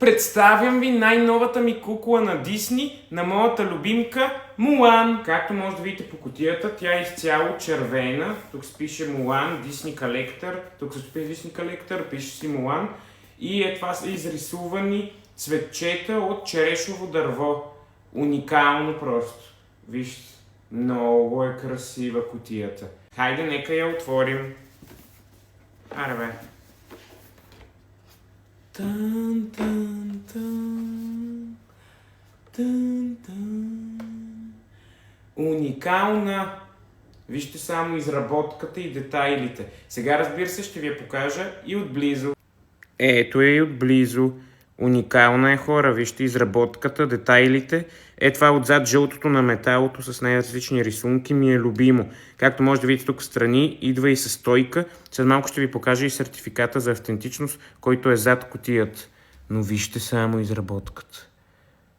Представям ви най-новата ми кукла на Дисни, на моята любимка Мулан. Както може да видите по кутията, тя е изцяло червена. Тук се пише Мулан, Disney Collector. Тук се пише Disney Collector, пише си Мулан. И това са изрисувани цветчета от черешово дърво. Уникално просто. Вижте, много е красива кутията. Хайде, нека я отворим. Аре бе. Тън, тън, тън. Тън, тън. Уникална. Вижте само изработката и детайлите. Сега, разбира се, ще ви я покажа и отблизо. Ето е и отблизо. Уникална е, хора. Вижте изработката, детайлите. Това отзад жълтото на металото с най-различни рисунки ми е любимо. Както може да видите тук в страни, идва и със стойка. След малко ще ви покажа и сертификата за автентичност, който е зад кутията. Но вижте само изработката.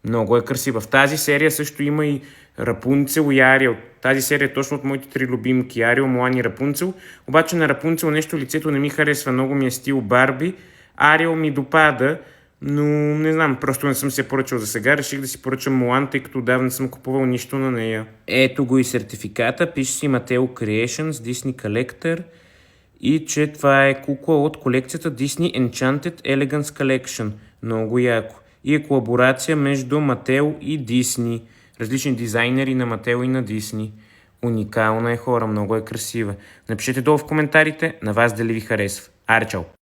Много е красива. В тази серия също има и Рапунцел и Ариел. Тази серия е точно от моите три любимки. Ариел, Мулан и Рапунцел. Обаче на Рапунцел нещо лицето не ми харесва. Много ми е стил Барби. Ариел ми допада, но не знам, просто не съм се поръчал за сега. Реших да си поръчам Мулан, тъй като отдавна не съм купувал нищо на нея. Ето го и сертификата. Пише си Mattel Creations, Disney Collector. И че това е кукла от колекцията Disney Enchanted Elegance Collection. Много яко. И е колаборация между Mattel и Disney. Различни дизайнери на Mattel и на Disney. Уникална е, хора, много е красива. Напишете долу в коментарите на вас дали ви харесва. Аре, чао!